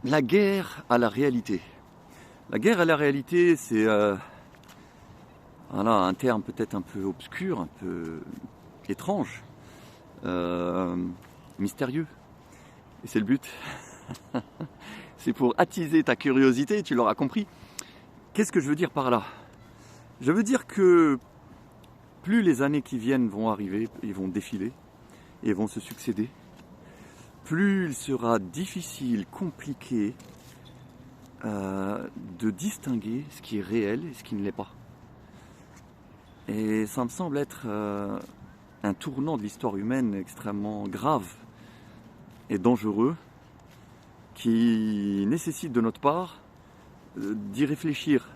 La guerre à la réalité. La guerre à la réalité, c'est voilà, un terme peut-être un peu obscur, un peu étrange, mystérieux. Et c'est le but. C'est pour attiser ta curiosité, tu l'auras compris. Qu'est-ce que je veux dire par là? Je veux dire que plus les années qui viennent vont arriver, ils vont défiler et vont se succéder, plus il sera difficile, compliqué de distinguer ce qui est réel et ce qui ne l'est pas. Et ça me semble être un tournant de l'histoire humaine extrêmement grave et dangereux qui nécessite de notre part d'y réfléchir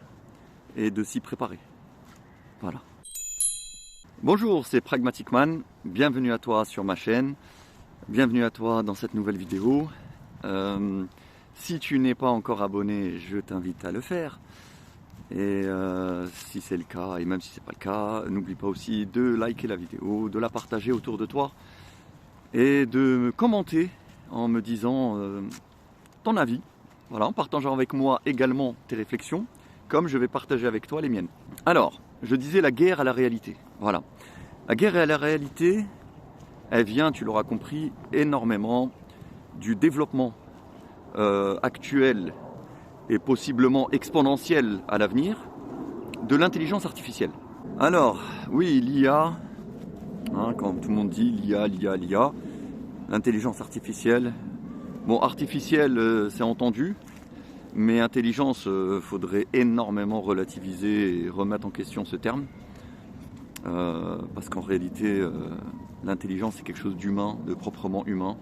et de s'y préparer. Voilà. Bonjour, c'est Pragmatic Man, bienvenue à toi sur ma chaîne, bienvenue à toi dans cette nouvelle vidéo. Si tu n'es pas encore abonné, je t'invite à le faire. Et si c'est le cas, et même si c'est pas le cas, n'oublie pas aussi de liker la vidéo, de la partager autour de toi et de me commenter en me disant ton avis, voilà, en partageant avec moi également tes réflexions, comme je vais partager avec toi les miennes. Alors, je disais la guerre à la réalité. Voilà. La guerre à la réalité, elle vient, tu l'auras compris, énormément du développement actuel et possiblement exponentiel à l'avenir de l'intelligence artificielle. Alors, oui, l'IA, comme tout le monde dit, l'IA, l'intelligence artificielle. Bon, artificielle, c'est entendu, mais intelligence, faudrait énormément relativiser et remettre en question ce terme. Parce qu'en réalité, l'intelligence, c'est quelque chose d'humain, de proprement humain,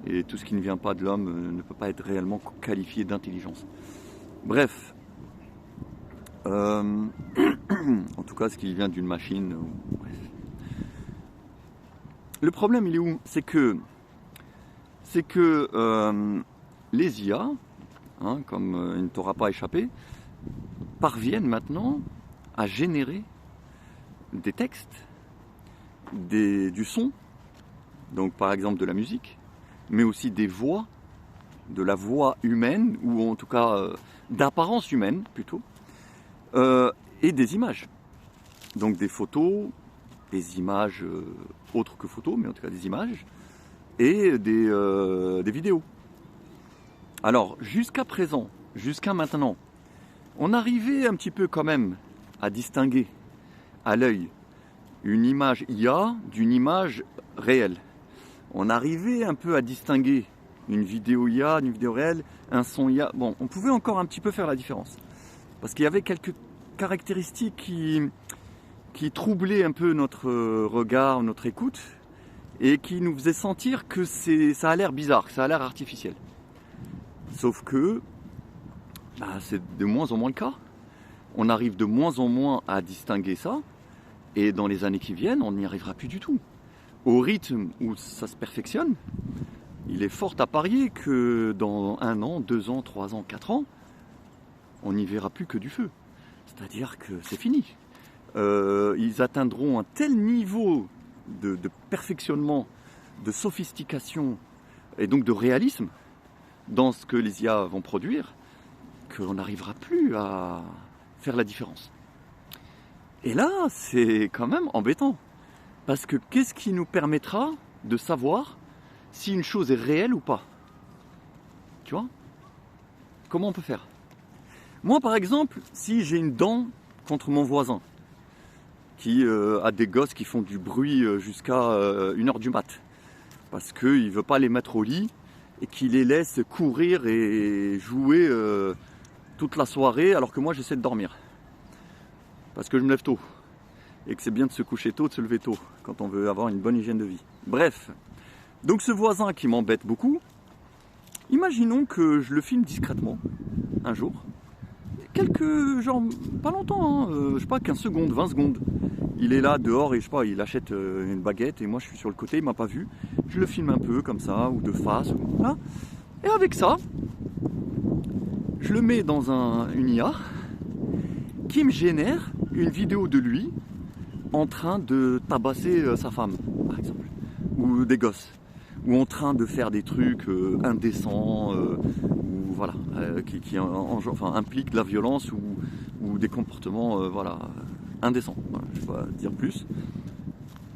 et tout ce qui ne vient pas de l'homme ne peut pas être réellement qualifié d'intelligence. Bref, en tout cas, ce qui vient d'une machine. Le problème, il est où? C'est que les IA, comme il ne t'aura pas échappé, parviennent maintenant à générer des textes, du son, donc par exemple de la musique, mais aussi des voix, de la voix humaine, ou en tout cas d'apparence humaine plutôt, et des images. Donc des photos, des images autres que photos, mais en tout cas des images, et des vidéos. Alors jusqu'à présent, jusqu'à maintenant, on arrivait un petit peu quand même à distinguer à l'œil une image IA d'une image réelle. On arrivait un peu à distinguer une vidéo IA d'une vidéo réelle, un son IA. Bon, on pouvait encore un petit peu faire la différence. Parce qu'il y avait quelques caractéristiques qui troublaient un peu notre regard, notre écoute, et qui nous faisaient sentir que ça a l'air bizarre, que ça a l'air artificiel. Sauf que c'est de moins en moins le cas. On arrive de moins en moins à distinguer ça, et dans les années qui viennent, on n'y arrivera plus du tout. Au rythme où ça se perfectionne, il est fort à parier que dans 1 an, 2 ans, 3 ans, 4 ans, on n'y verra plus que du feu. C'est-à-dire que c'est fini. Ils atteindront un tel niveau de perfectionnement, de sophistication et donc de réalisme dans ce que les IA vont produire, qu'on n'arrivera plus à faire la différence. Et là, c'est quand même embêtant. Parce que qu'est-ce qui nous permettra de savoir si une chose est réelle ou pas? Tu vois? Comment on peut faire? Moi, par exemple, si j'ai une dent contre mon voisin, qui a des gosses qui font du bruit jusqu'à 1h du mat, parce qu'il ne veut pas les mettre au lit et qu'il les laisse courir et jouer toute la soirée alors que moi j'essaie de dormir. Parce que je me lève tôt. Et que c'est bien de se coucher tôt, de se lever tôt, quand on veut avoir une bonne hygiène de vie. Bref, donc ce voisin qui m'embête beaucoup, imaginons que je le filme discrètement, un jour, pas longtemps, je sais pas, 15 secondes, 20 secondes. Il est là dehors et je sais pas, il achète une baguette et moi je suis sur le côté, il m'a pas vu. Je le filme un peu comme ça, ou de face, voilà. Et avec ça, je le mets dans une IA qui me génère une vidéo de lui en train de tabasser sa femme, par exemple, ou des gosses, ou en train de faire des trucs indécents, ou voilà, enfin, impliquent de la violence ou des comportements voilà, indécents. Voilà, je ne vais pas dire plus.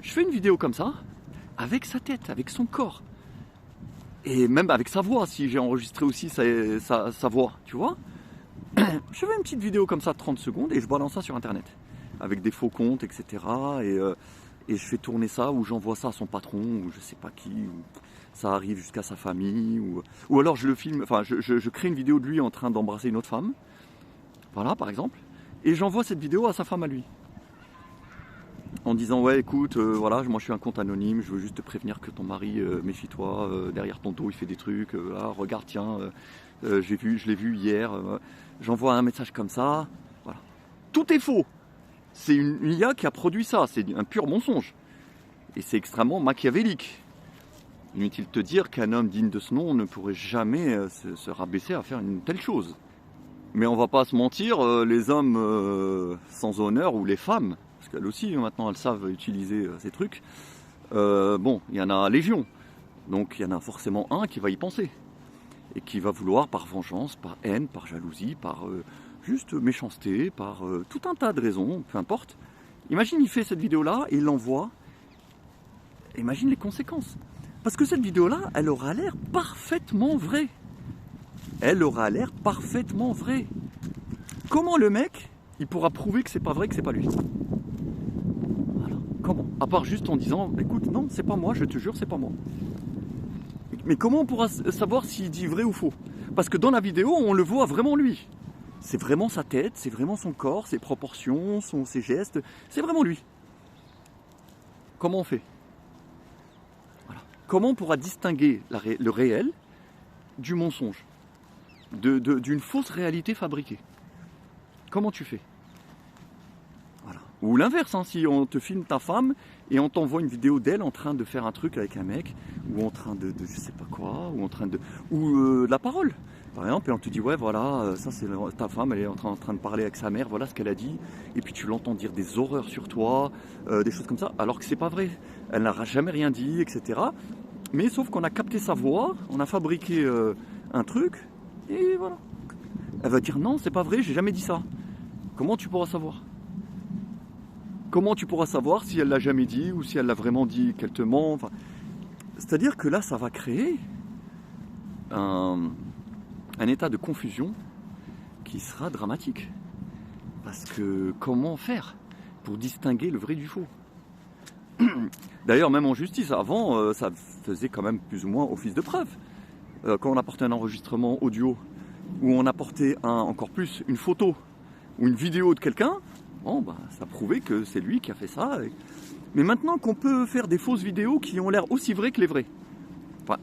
Je fais une vidéo comme ça, avec sa tête, avec son corps. Et même avec sa voix, si j'ai enregistré aussi sa voix, tu vois. Je fais une petite vidéo comme ça, 30 secondes, et je balance ça sur Internet. Avec des faux comptes, etc. Et je fais tourner ça, ou j'envoie ça à son patron, ou je sais pas qui, ou ça arrive jusqu'à sa famille, ou alors je le filme, enfin je crée une vidéo de lui en train d'embrasser une autre femme, voilà par exemple, et j'envoie cette vidéo à sa femme à lui. En disant ouais écoute, voilà, moi je suis un compte anonyme, je veux juste te prévenir que ton mari, méfie-toi, derrière ton dos il fait des trucs, là, regarde tiens, je l'ai vu hier, j'envoie un message comme ça, voilà. Tout est faux. C'est une IA qui a produit ça, c'est un pur mensonge. Et c'est extrêmement machiavélique. Inutile de te dire qu'un homme digne de ce nom ne pourrait jamais se rabaisser à faire une telle chose. Mais on va pas se mentir, les hommes sans honneur ou les femmes, parce qu'elles aussi maintenant elles savent utiliser ces trucs, bon, il y en a légion. Donc il y en a forcément un qui va y penser. Et qui va vouloir par vengeance, par haine, par jalousie, par juste méchanceté, par tout un tas de raisons, peu importe. Imagine, il fait cette vidéo-là et il l'envoie. Imagine les conséquences. Parce que cette vidéo-là, elle aura l'air parfaitement vraie. Elle aura l'air parfaitement vraie. Comment le mec, il pourra prouver que c'est pas vrai, que c'est pas lui? Voilà. Comment? À part juste en disant, écoute, non, c'est pas moi, je te jure, c'est pas moi. Mais comment on pourra savoir s'il dit vrai ou faux? Parce que dans la vidéo, on le voit vraiment lui. C'est vraiment sa tête, c'est vraiment son corps, ses proportions, ses gestes. C'est vraiment lui. Comment on fait? Voilà. Comment on pourra distinguer le réel du mensonge, d'une fausse réalité fabriquée? Comment tu fais? Voilà. Ou l'inverse, hein, si on te filme ta femme et on t'envoie une vidéo d'elle en train de faire un truc avec un mec, ou en train de je sais pas quoi, ou en train de... ou la parole, par exemple, et on te dit ouais voilà, ça c'est ta femme, elle est en train de parler avec sa mère, voilà ce qu'elle a dit, et puis tu l'entends dire des horreurs sur toi, des choses comme ça, alors que c'est pas vrai, elle n'a jamais rien dit, etc. Mais sauf qu'on a capté sa voix, on a fabriqué un truc, et voilà. Elle va dire non, c'est pas vrai, j'ai jamais dit ça. Comment tu pourras savoir? Comment tu pourras savoir si elle l'a jamais dit ou si elle l'a vraiment dit, qu'elle te ment, enfin, c'est-à-dire que là, ça va créer un état de confusion qui sera dramatique. Parce que comment faire pour distinguer le vrai du faux? D'ailleurs, même en justice, avant, ça faisait quand même plus ou moins office de preuve. Quand on apportait un enregistrement audio ou on apportait encore plus une photo ou une vidéo de quelqu'un, bon, bah, ça prouvait que c'est lui qui a fait ça. Mais maintenant qu'on peut faire des fausses vidéos qui ont l'air aussi vraies que les vraies, enfin,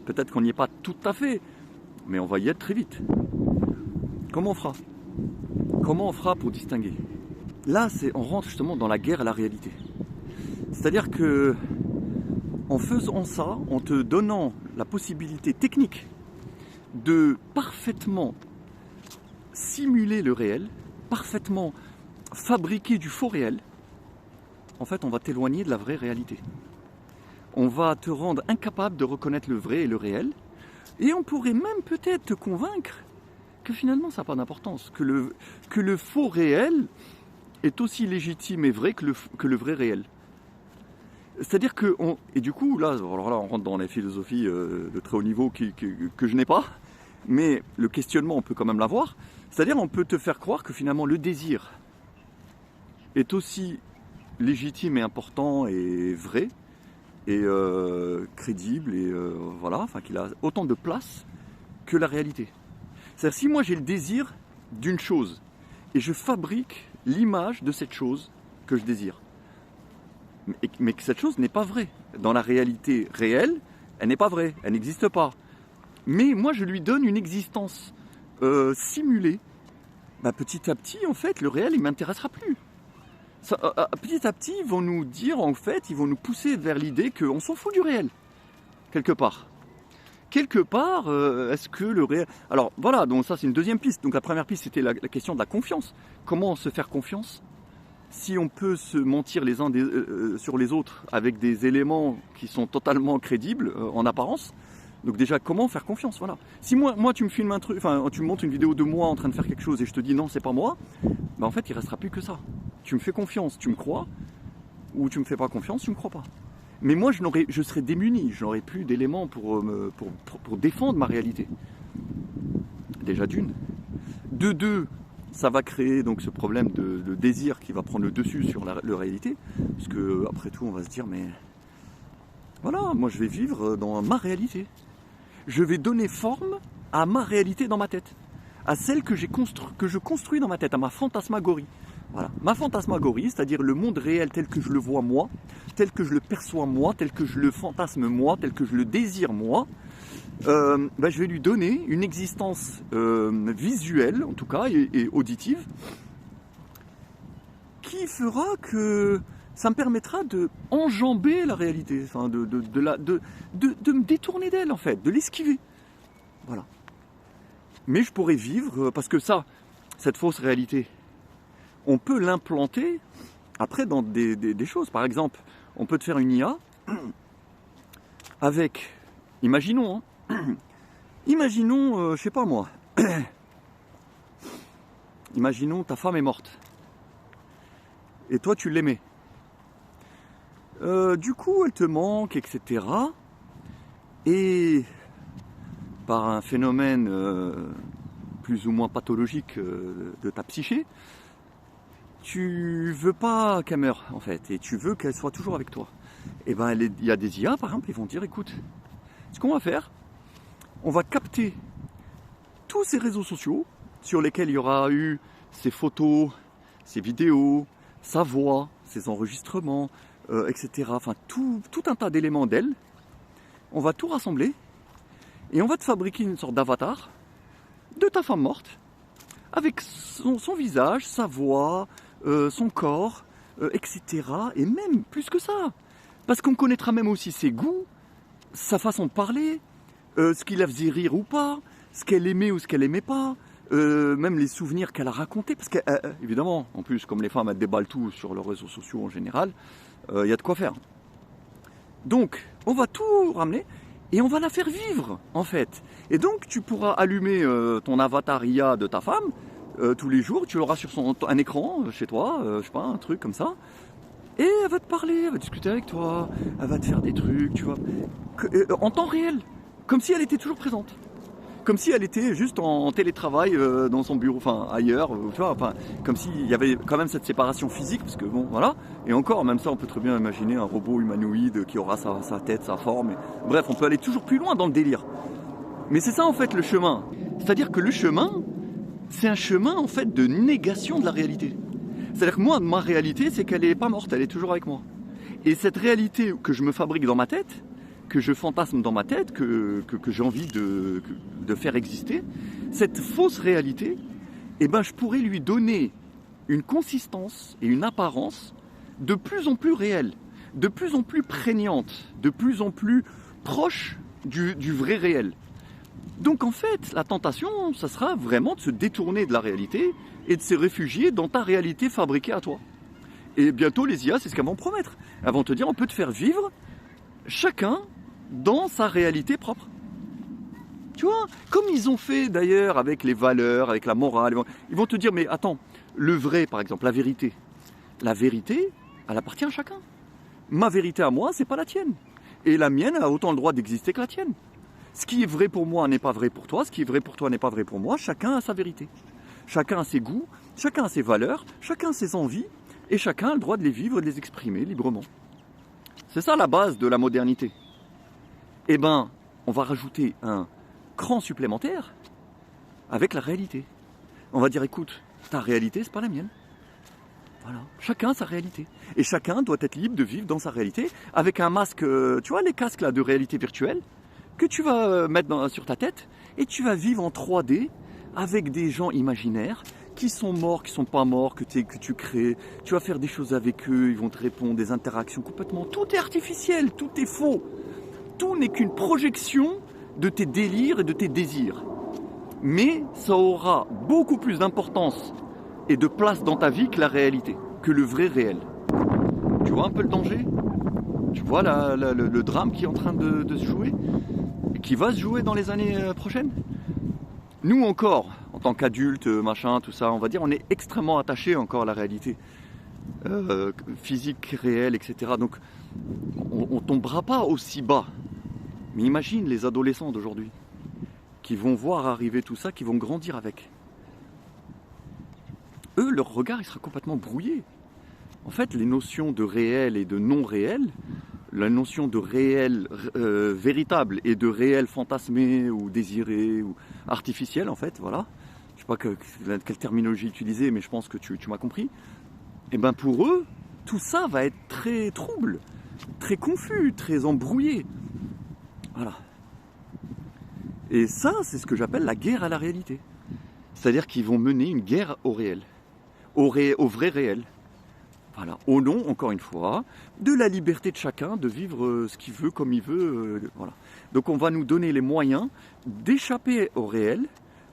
peut-être qu'on n'y est pas tout à fait, mais on va y être très vite. Comment on fera? Comment on fera pour distinguer? Là, on rentre justement dans la guerre à la réalité. C'est-à-dire que, en faisant ça, en te donnant la possibilité technique de parfaitement simuler le réel, parfaitement fabriquer du faux réel, en fait, on va t'éloigner de la vraie réalité. On va te rendre incapable de reconnaître le vrai et le réel, et on pourrait même peut-être te convaincre que finalement ça n'a pas d'importance, que le faux réel est aussi légitime et vrai que le vrai réel. C'est-à-dire que, et du coup, là, alors là, on rentre dans les philosophies de très haut niveau que je n'ai pas, mais le questionnement, on peut quand même l'avoir. C'est-à-dire, on peut te faire croire que finalement, le désir est aussi légitime et important et vrai, et crédible, et voilà, enfin, qu'il a autant de place que la réalité. C'est-à-dire, si moi j'ai le désir d'une chose, et je fabrique l'image de cette chose que je désire, mais que cette chose n'est pas vraie. Dans la réalité réelle, elle n'est pas vraie, elle n'existe pas. Mais moi, je lui donne une existence simulée. Bah, petit à petit, en fait, le réel, il ne m'intéressera plus. Ça, petit à petit, ils vont nous dire, en fait, ils vont nous pousser vers l'idée qu'on s'en fout du réel, quelque part. Quelque part, est-ce que le réel... Alors, voilà, donc ça, c'est une deuxième piste. Donc, la première piste, c'était la question de la confiance. Comment se faire confiance ? Si on peut se mentir les uns sur les autres avec des éléments qui sont totalement crédibles en apparence, Donc déjà, comment faire confiance, voilà. Si moi tu me filmes un truc, enfin tu me montres une vidéo de moi en train de faire quelque chose et je te dis non, c'est pas moi, bah en fait il restera plus que ça. Tu me fais confiance, tu me crois, ou tu me fais pas confiance, tu me crois pas. Mais moi je serais démuni, je n'aurais plus d'éléments pour défendre ma réalité. Déjà d'une. De deux, ça va créer donc ce problème de désir qui va prendre le dessus sur la réalité, parce que après tout on va se dire mais voilà, moi je vais vivre dans ma réalité. Je vais donner forme à ma réalité dans ma tête, à celle que je construis dans ma tête, à ma fantasmagorie. Voilà, ma fantasmagorie, c'est-à-dire le monde réel tel que je le vois moi, tel que je le perçois moi, tel que je le fantasme moi, tel que je le désire moi. Je vais lui donner une existence visuelle, en tout cas, et auditive, qui fera que ça me permettra de enjamber la réalité, enfin de me détourner d'elle, en fait, de l'esquiver. Voilà. Mais je pourrais vivre, parce que cette fausse réalité, on peut l'implanter après dans des choses. Par exemple, on peut te faire une IA avec, imaginons, je sais pas moi, imaginons ta femme est morte et toi tu l'aimais. Du coup elle te manque, etc. Et par un phénomène plus ou moins pathologique de ta psyché, tu veux pas qu'elle meure en fait, et tu veux qu'elle soit toujours avec toi. Et ben il y a des IA par exemple, ils vont dire écoute, ce qu'on va faire, on va capter tous ces réseaux sociaux sur lesquels il y aura eu ces photos, ces vidéos, sa voix, ses enregistrements, etc. Enfin tout un tas d'éléments d'elle. On va tout rassembler et on va te fabriquer une sorte d'avatar de ta femme morte avec son visage, sa voix, son corps, etc. Et même plus que ça. Parce qu'on connaîtra même aussi ses goûts, sa façon de parler, ce qui la faisait rire ou pas, ce qu'elle aimait ou ce qu'elle aimait pas, même les souvenirs qu'elle a racontés. Parce qu'évidemment, en plus, comme les femmes elles déballent tout sur leurs réseaux sociaux en général, il y a de quoi faire. Donc, on va tout ramener et on va la faire vivre, en fait. Et donc, tu pourras allumer ton avatar IA de ta femme tous les jours. Tu l'auras sur un écran chez toi, je sais pas, un truc comme ça. Et elle va te parler, elle va discuter avec toi, elle va te faire des trucs, tu vois, en temps réel, comme si elle était toujours présente. Comme si elle était juste en télétravail dans son bureau, enfin ailleurs, tu vois, enfin, comme s'il y avait quand même cette séparation physique, parce que bon, voilà. Et encore, même ça, on peut très bien imaginer un robot humanoïde qui aura sa tête, sa forme. Bref, on peut aller toujours plus loin dans le délire. Mais c'est ça en fait le chemin. C'est-à-dire que le chemin, c'est un chemin en fait de négation de la réalité. C'est-à-dire que moi, ma réalité, c'est qu'elle n'est pas morte, elle est toujours avec moi. Et cette réalité que je me fabrique dans ma tête, que je fantasme dans ma tête, que j'ai envie de faire exister, cette fausse réalité, eh ben, je pourrais lui donner une consistance et une apparence de plus en plus réelle, de plus en plus prégnante, de plus en plus proche du vrai réel. Donc en fait, la tentation, ça sera vraiment de se détourner de la réalité et de se réfugier dans ta réalité fabriquée à toi. Et bientôt, les IA, c'est ce qu'elles vont promettre. Elles vont te dire, on peut te faire vivre chacun dans sa réalité propre. Tu vois, comme ils ont fait d'ailleurs avec les valeurs, avec la morale, ils vont te dire, mais attends, le vrai, par exemple, la vérité, elle appartient à chacun. Ma vérité à moi, c'est pas la tienne. Et la mienne a autant le droit d'exister que la tienne. Ce qui est vrai pour moi n'est pas vrai pour toi, ce qui est vrai pour toi n'est pas vrai pour moi, chacun a sa vérité. Chacun a ses goûts, chacun a ses valeurs, chacun a ses envies, et chacun a le droit de les vivre et de les exprimer librement. C'est ça la base de la modernité. Eh ben, on va rajouter un cran supplémentaire avec la réalité. On va dire, écoute, ta réalité, c'est pas la mienne. Voilà, chacun a sa réalité. Et chacun doit être libre de vivre dans sa réalité avec un masque, tu vois les casques là de réalité virtuelle que tu vas mettre sur ta tête et tu vas vivre en 3D avec des gens imaginaires qui sont morts, qui sont pas morts, que tu crées. Tu vas faire des choses avec eux, ils vont te répondre, des interactions complètement. Tout est artificiel, tout est faux. Tout n'est qu'une projection de tes délires et de tes désirs. Mais ça aura beaucoup plus d'importance et de place dans ta vie que la réalité, que le vrai réel. Tu vois un peu le danger ? Tu vois le drame qui est en train de se jouer ? qui va se jouer dans les années prochaines. Nous encore, en tant qu'adultes, machin, tout ça, on va dire, on est extrêmement attachés encore à la réalité physique, réelle, etc. Donc on tombera pas aussi bas. Mais imagine les adolescents d'aujourd'hui qui vont voir arriver tout ça, qui vont grandir avec. Eux, leur regard, il sera complètement brouillé. En fait, les notions de réel et de non réel, la notion de réel véritable et de réel fantasmé ou désiré ou artificiel, en fait, voilà. Je ne sais pas quelle terminologie utiliser, mais je pense que tu m'as compris. Et bien pour eux, tout ça va être très trouble, très confus, très embrouillé. Voilà. Et ça, c'est ce que j'appelle la guerre à la réalité. C'est-à-dire qu'ils vont mener une guerre au réel, au vrai réel. Voilà. Au nom, encore une fois, de la liberté de chacun de vivre ce qu'il veut, comme il veut. Voilà. Donc on va nous donner les moyens d'échapper au réel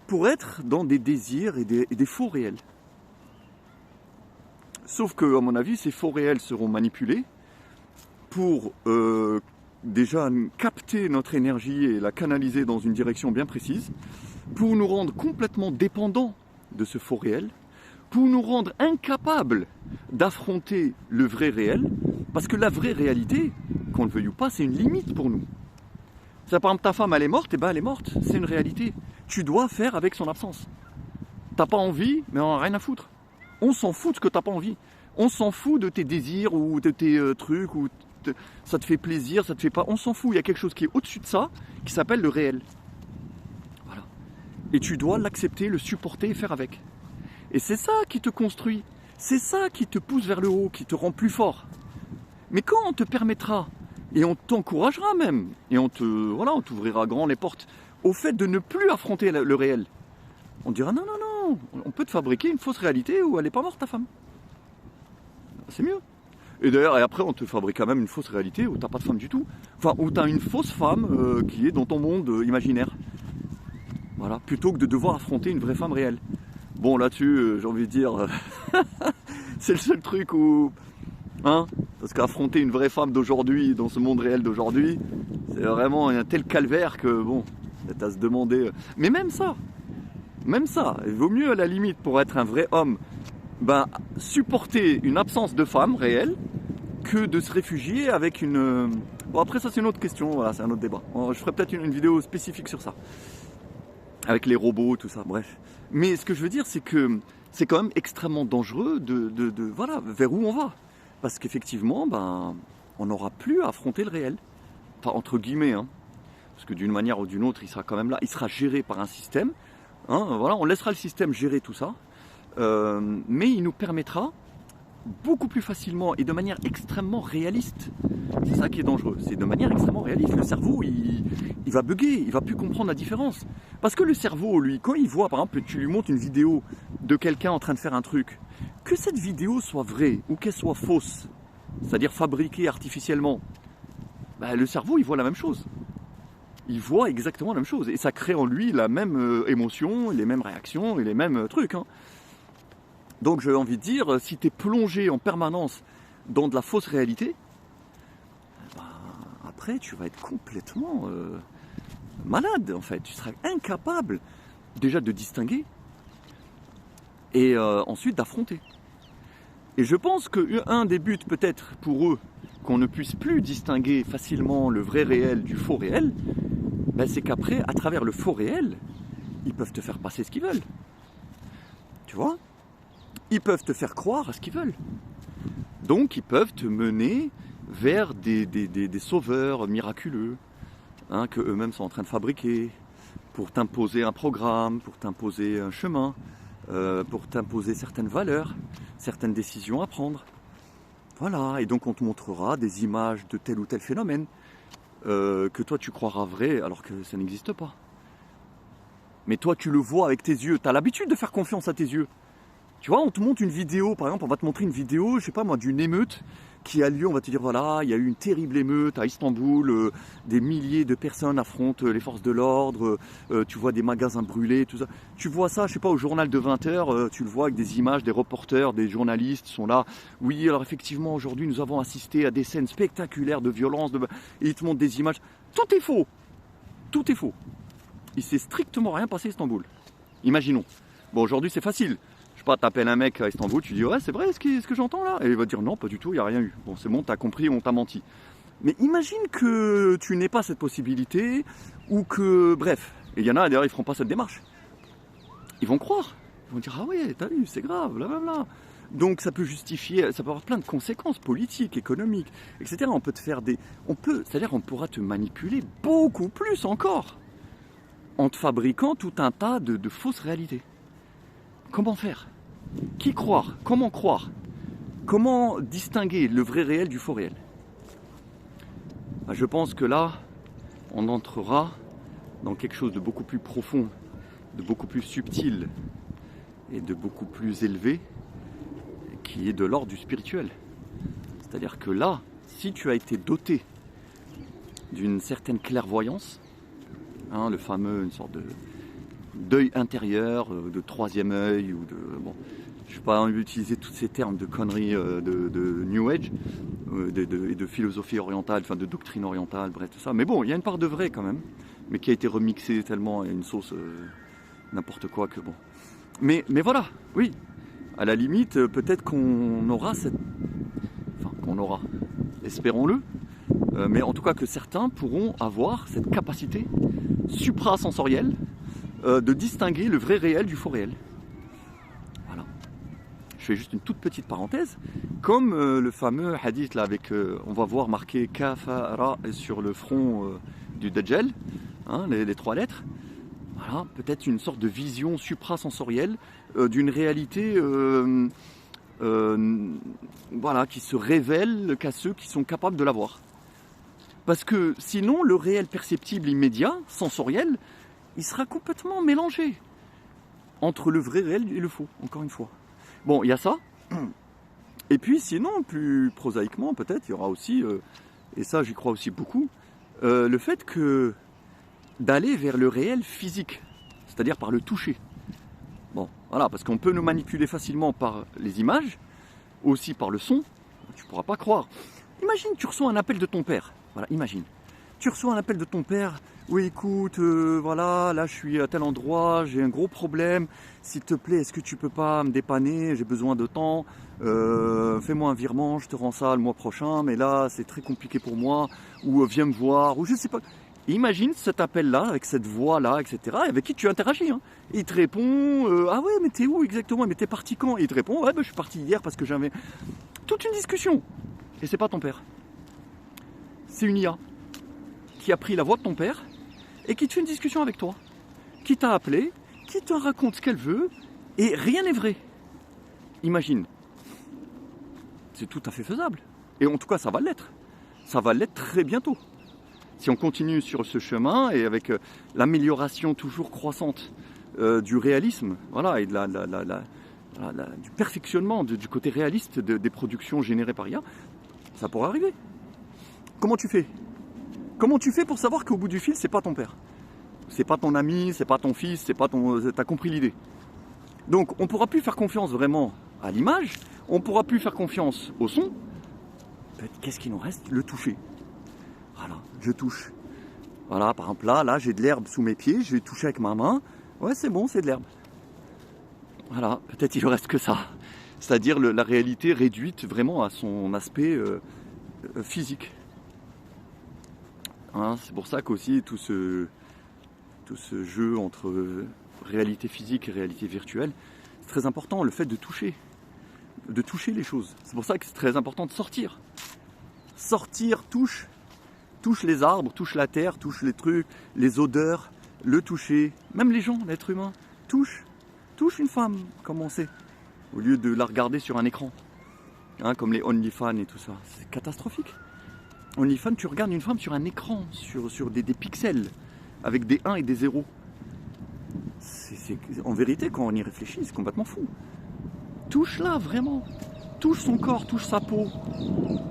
pour être dans des désirs et des faux réels. Sauf que, à mon avis, ces faux réels seront manipulés pour déjà capter notre énergie et la canaliser dans une direction bien précise, pour nous rendre complètement dépendants de ce faux réel, pour nous rendre incapables d'affronter le vrai réel, parce que la vraie réalité, qu'on le veuille ou pas, c'est une limite pour nous. Ça, par exemple, ta femme, elle est morte, et ben elle est morte, c'est une réalité. Tu dois faire avec son absence. T'as pas envie, mais on a rien à foutre. On s'en fout de ce que t'as pas envie. On s'en fout de tes désirs ou de tes trucs, ou ça te fait plaisir, ça te fait pas. On s'en fout, il y a quelque chose qui est au-dessus de ça, qui s'appelle le réel. Voilà. Et tu dois l'accepter, le supporter et faire avec. Et c'est ça qui te construit. C'est ça qui te pousse vers le haut, qui te rend plus fort. Mais quand on te permettra, et on t'encouragera même, et on t'ouvrira grand les portes, au fait de ne plus affronter le réel, on dira non, on peut te fabriquer une fausse réalité où elle n'est pas morte ta femme. C'est mieux. Et d'ailleurs, et après, on te fabriquera même une fausse réalité où tu n'as pas de femme du tout. Enfin, où tu as une fausse femme qui est dans ton monde imaginaire. Voilà, plutôt que de devoir affronter une vraie femme réelle. Bon, là-dessus, j'ai envie de dire, c'est le seul truc où... Hein, parce qu'affronter une vraie femme d'aujourd'hui, dans ce monde réel d'aujourd'hui, c'est vraiment un tel calvaire que, bon, c'est à se demander... Mais même ça, il vaut mieux à la limite pour être un vrai homme, supporter une absence de femme réelle que de se réfugier avec une... Bon après ça c'est une autre question, voilà, c'est un autre débat. Je ferai peut-être une vidéo spécifique sur ça. Avec les robots, tout ça, bref. Mais ce que je veux dire c'est que c'est quand même extrêmement dangereux voilà, vers où on va. Parce qu'effectivement, on n'aura plus à affronter le réel. Enfin entre guillemets, hein. Parce que d'une manière ou d'une autre, il sera quand même là, il sera géré par un système. Hein, voilà, on laissera le système gérer tout ça, mais il nous permettra beaucoup plus facilement et de manière extrêmement réaliste. C'est ça qui est dangereux, c'est de manière extrêmement réaliste. Le cerveau, il va bugger, il va plus comprendre la différence. Parce que le cerveau, lui, quand il voit, par exemple, tu lui montres une vidéo de quelqu'un en train de faire un truc, que cette vidéo soit vraie ou qu'elle soit fausse, c'est-à-dire fabriquée artificiellement, le cerveau, il voit la même chose. Il voit exactement la même chose. Et ça crée en lui la même émotion, les mêmes réactions et les mêmes trucs. Hein. Donc j'ai envie de dire, si tu es plongé en permanence dans de la fausse réalité, après tu vas être complètement malade en fait. Tu seras incapable déjà de distinguer et ensuite d'affronter. Et je pense qu'un des buts peut-être pour eux, qu'on ne puisse plus distinguer facilement le vrai réel du faux réel, c'est qu'après, à travers le faux réel, ils peuvent te faire passer ce qu'ils veulent. Tu vois ? Ils peuvent te faire croire à ce qu'ils veulent. Donc, ils peuvent te mener vers des sauveurs miraculeux, hein, qu'eux-mêmes sont en train de fabriquer, pour t'imposer un programme, pour t'imposer un chemin, pour t'imposer certaines valeurs, certaines décisions à prendre. Voilà, et donc on te montrera des images de tel ou tel phénomène que toi tu croiras vrai alors que ça n'existe pas. Mais toi tu le vois avec tes yeux, tu as l'habitude de faire confiance à tes yeux. Tu vois, on te montre une vidéo, par exemple, on va te montrer une vidéo, je sais pas moi, d'une émeute qui a lieu, on va te dire voilà, il y a eu une terrible émeute à Istanbul, des milliers de personnes affrontent les forces de l'ordre, tu vois des magasins brûlés, tout ça. Tu vois ça, je sais pas, au journal de 20h, tu le vois avec des images, des reporters, des journalistes sont là. Oui, alors effectivement, aujourd'hui, nous avons assisté à des scènes spectaculaires de violence, et ils te montrent des images. Tout est faux. Tout est faux. Il s'est strictement rien passé à Istanbul. Imaginons. Bon, aujourd'hui, c'est facile. Je sais pas, t'appelles un mec à Istanbul, tu dis ouais, c'est vrai ce que j'entends là? Et il va te dire non, pas du tout, il n'y a rien eu. Bon, c'est bon, t'as compris, on t'a menti. Mais imagine que tu n'aies pas cette possibilité, ou que, bref, et il y en a d'ailleurs, ils ne feront pas cette démarche. Ils vont croire. Ils vont dire ah ouais, t'as vu, c'est grave, blablabla. Donc ça peut justifier, ça peut avoir plein de conséquences politiques, économiques, etc. On peut te faire des. C'est-à-dire on pourra te manipuler beaucoup plus encore en te fabriquant tout un tas de fausses réalités. Comment faire? Qui croire? Comment croire? Comment distinguer le vrai réel du faux réel? Je pense que là, on entrera dans quelque chose de beaucoup plus profond, de beaucoup plus subtil et de beaucoup plus élevé, qui est de l'ordre du spirituel. C'est-à-dire que là, si tu as été doté d'une certaine clairvoyance, le fameux, une sorte d'œil intérieur, de troisième œil, ou de... Bon, je ne vais pas utiliser tous ces termes de conneries de New Age, et de philosophie orientale, enfin de doctrine orientale, bref, tout ça. Mais bon, il y a une part de vrai quand même, mais qui a été remixée tellement à une sauce n'importe quoi que bon. Mais voilà, oui, à la limite, peut-être qu'on aura cette... Enfin, qu'on aura, espérons-le, mais en tout cas que certains pourront avoir cette capacité suprasensorielle de distinguer le vrai réel du faux réel. Voilà. Je fais juste une toute petite parenthèse, comme le fameux hadith là avec, on va voir marqué Kafara sur le front du Dajjal, les 3 lettres. Voilà, peut-être une sorte de vision suprasensorielle d'une réalité voilà, qui se révèle qu'à ceux qui sont capables de la voir. Parce que sinon, le réel perceptible immédiat, sensoriel, il sera complètement mélangé entre le vrai réel et le faux, encore une fois. Bon, il y a ça. Et puis sinon, plus prosaïquement, peut-être, il y aura aussi, et ça j'y crois aussi beaucoup, le fait que d'aller vers le réel physique, c'est-à-dire par le toucher. Bon, voilà, parce qu'on peut nous manipuler facilement par les images, aussi par le son, tu ne pourras pas croire. Imagine, tu reçois un appel de ton père, voilà, imagine. Tu reçois un appel de ton père, oui écoute, voilà, là je suis à tel endroit, j'ai un gros problème, s'il te plaît, est-ce que tu peux pas me dépanner, j'ai besoin de temps, fais-moi un virement, je te rends ça le mois prochain, mais là c'est très compliqué pour moi, ou viens me voir, ou je sais pas. Imagine cet appel-là, avec cette voix-là, etc., avec qui tu interagis. Et il te répond, ah ouais, mais t'es où exactement? Mais t'es parti quand? Et il te répond, ouais, je suis parti hier parce que j'avais toute une discussion. Et c'est pas ton père. C'est une IA qui a pris la voix de ton père et qui te fait une discussion avec toi, qui t'a appelé, qui te raconte ce qu'elle veut, et rien n'est vrai. Imagine. C'est tout à fait faisable. Et en tout cas, ça va l'être. Ça va l'être très bientôt. Si on continue sur ce chemin et avec l'amélioration toujours croissante du réalisme, voilà, et du perfectionnement du côté réaliste des productions générées par IA, ça pourrait arriver. Comment tu fais? Comment tu fais pour savoir qu'au bout du fil, c'est pas ton père? C'est pas ton ami, c'est pas ton fils, c'est pas ton... T'as compris l'idée. Donc on ne pourra plus faire confiance vraiment à l'image, on ne pourra plus faire confiance au son. Qu'est-ce qu'il nous reste? Le toucher. Voilà, je touche. Voilà, par exemple là j'ai de l'herbe sous mes pieds, je vais toucher avec ma main. Ouais, c'est bon, c'est de l'herbe. Voilà, peut-être il ne reste que ça. C'est-à-dire la réalité réduite vraiment à son aspect physique. C'est pour ça qu'aussi tout ce jeu entre réalité physique et réalité virtuelle, c'est très important, le fait de toucher les choses. C'est pour ça que c'est très important de sortir. Sortir, touche les arbres, touche la terre, touche les trucs, les odeurs, le toucher, même les gens, l'être humain, touche une femme, comme on sait, au lieu de la regarder sur un écran, comme les OnlyFans et tout ça, c'est catastrophique. OnlyFans, tu regardes une femme sur un écran, sur des pixels, avec des 1 et des 0. En vérité, quand on y réfléchit, c'est complètement fou. Touche-la, vraiment. Touche son corps, touche sa peau,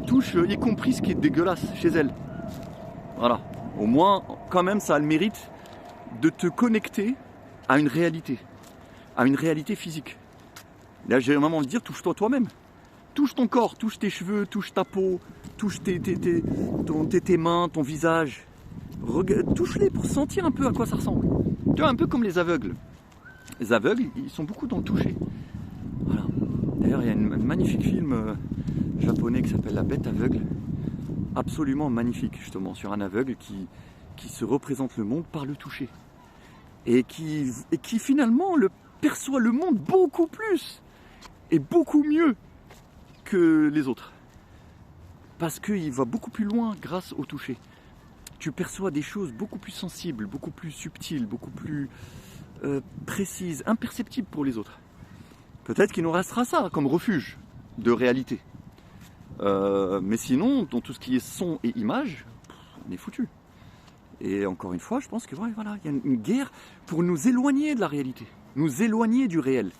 touche y compris ce qui est dégueulasse chez elle. Voilà. Au moins, quand même, ça a le mérite de te connecter à une réalité physique. Là, j'ai vraiment envie de dire, touche-toi toi-même. Touche ton corps, touche tes cheveux, touche ta peau, touche tes mains, ton visage. touche-les pour sentir un peu à quoi ça ressemble. Tu vois, un peu comme les aveugles. Les aveugles, ils sont beaucoup dans le toucher. Voilà. D'ailleurs, il y a un magnifique film japonais qui s'appelle La Bête aveugle. Absolument magnifique, justement, sur un aveugle qui se représente le monde par le toucher. Et qui finalement perçoit le monde beaucoup plus et beaucoup mieux que les autres. Parce qu'il va beaucoup plus loin grâce au toucher. Tu perçois des choses beaucoup plus sensibles, beaucoup plus subtiles, beaucoup plus précises, imperceptibles pour les autres. Peut-être qu'il nous restera ça comme refuge de réalité. Mais sinon, dans tout ce qui est son et image, on est foutu. Et encore une fois, je pense que voilà, il y a une guerre pour nous éloigner de la réalité, nous éloigner du réel.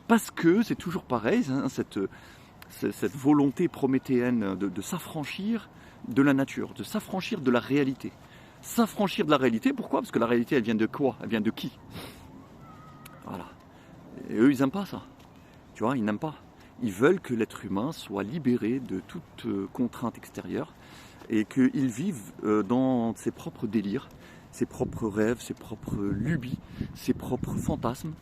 Parce que c'est toujours pareil, hein, cette volonté prométhéenne de s'affranchir de la nature, de s'affranchir de la réalité. S'affranchir de la réalité, pourquoi? Parce que la réalité, elle vient de quoi? Elle vient de qui? Voilà. Et eux, ils n'aiment pas ça. Tu vois, ils n'aiment pas. Ils veulent que l'être humain soit libéré de toute contrainte extérieure et qu'il vive dans ses propres délires, ses propres rêves, ses propres lubies, ses propres fantasmes,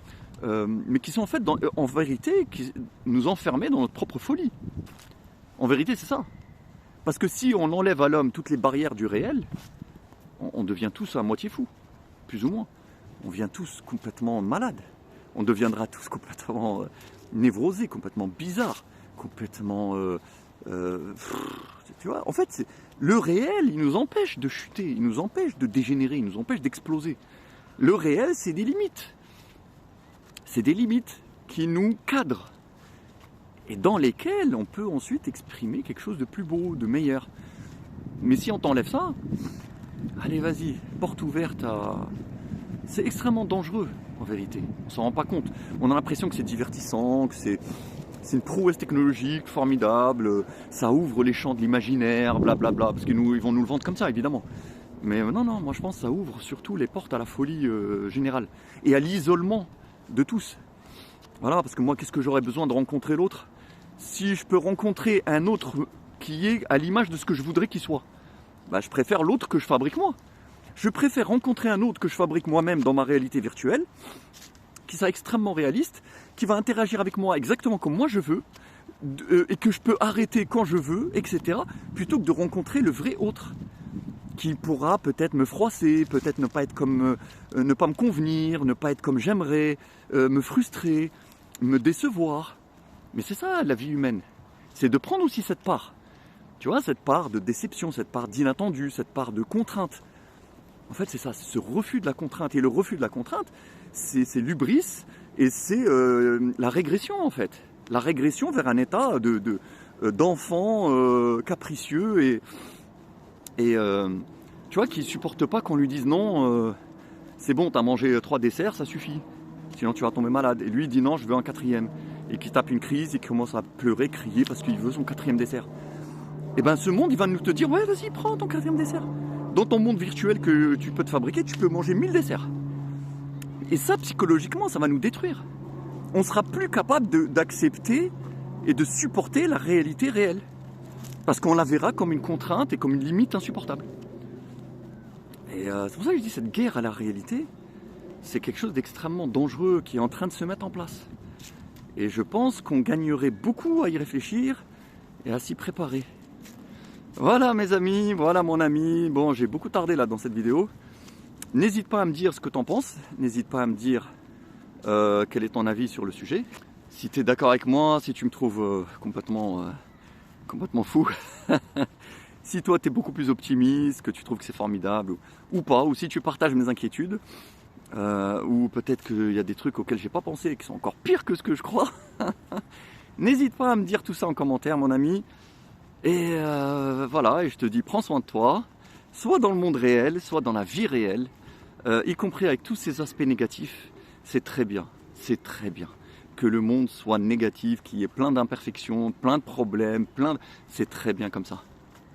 mais qui sont en fait, en vérité, qui nous enfermer dans notre propre folie. En vérité, c'est ça. Parce que si on enlève à l'homme toutes les barrières du réel, on devient tous à moitié fous, plus ou moins. On devient tous complètement malades. On deviendra tous complètement névrosés, complètement bizarres, complètement... tu vois, en fait, le réel, il nous empêche de chuter, il nous empêche de dégénérer, il nous empêche d'exploser. Le réel, c'est des limites. C'est des limites qui nous cadrent et dans lesquelles on peut ensuite exprimer quelque chose de plus beau, de meilleur. Mais si on t'enlève ça, allez, vas-y, porte ouverte à... C'est extrêmement dangereux, en vérité. On s'en rend pas compte. On a l'impression que c'est divertissant, que c'est une prouesse technologique formidable, ça ouvre les champs de l'imaginaire, blablabla, parce qu'ils vont nous le vendre comme ça, évidemment. Mais non, moi je pense que ça ouvre surtout les portes à la folie générale et à l'isolement de tous. Voilà, parce que moi, qu'est-ce que j'aurais besoin de rencontrer l'autre si je peux rencontrer un autre qui est à l'image de ce que je voudrais qu'il soit? Bah, je préfère l'autre que je fabrique moi. Je préfère rencontrer un autre que je fabrique moi-même dans ma réalité virtuelle, qui sera extrêmement réaliste, qui va interagir avec moi exactement comme moi je veux, et que je peux arrêter quand je veux, etc., plutôt que de rencontrer le vrai autre, qui pourra peut-être me froisser, peut-être ne pas être comme, ne pas me convenir, ne pas être comme j'aimerais, me frustrer, me décevoir. Mais c'est ça la vie humaine, c'est de prendre aussi cette part. Tu vois, cette part de déception, cette part d'inattendu, cette part de contrainte. En fait, c'est ça, c'est ce refus de la contrainte. Et le refus de la contrainte, c'est l'hubris et c'est la régression, en fait. La régression vers un état d'enfant capricieux et tu vois, qui ne supporte pas qu'on lui dise non, c'est bon, t'as mangé 3 desserts, ça suffit. Sinon, tu vas tomber malade. Et lui, il dit non, je veux un 4e. Et qui tape une crise et qui commence à pleurer, crier parce qu'il veut son 4e dessert. Et bien, ce monde, il va nous te dire, ouais, vas-y, prends ton 4e dessert. Dans ton monde virtuel que tu peux te fabriquer, tu peux manger 1000 desserts. Et ça, psychologiquement, ça va nous détruire. On sera plus capable d'accepter et de supporter la réalité réelle. Parce qu'on la verra comme une contrainte et comme une limite insupportable. Et c'est pour ça que je dis, cette guerre à la réalité, c'est quelque chose d'extrêmement dangereux qui est en train de se mettre en place. Et je pense qu'on gagnerait beaucoup à y réfléchir et à s'y préparer. Voilà mes amis, voilà mon ami. Bon, j'ai beaucoup tardé là dans cette vidéo. N'hésite pas à me dire ce que t'en penses. N'hésite pas à me dire quel est ton avis sur le sujet. Si tu es d'accord avec moi, si tu me trouves complètement fou. Si toi tu es beaucoup plus optimiste, que tu trouves que c'est formidable ou pas, ou si tu partages mes inquiétudes, ou peut-être qu'il y a des trucs auxquels j'ai pas pensé et qui sont encore pires que ce que je crois. N'hésite pas à me dire tout ça en commentaire, mon ami. Et voilà, et je te dis, prends soin de toi, soit dans le monde réel, soit dans la vie réelle, y compris avec tous ces aspects négatifs. C'est très bien que le monde soit négatif, qu'il y ait plein d'imperfections, plein de problèmes, c'est très bien comme ça.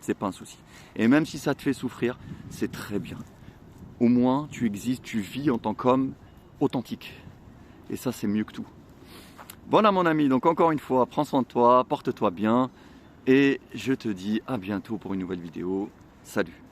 C'est pas un souci. Et même si ça te fait souffrir, c'est très bien. Au moins, tu existes, tu vis en tant qu'homme authentique. Et ça, c'est mieux que tout. Voilà mon ami, donc encore une fois, prends soin de toi, porte-toi bien. Et je te dis à bientôt pour une nouvelle vidéo. Salut!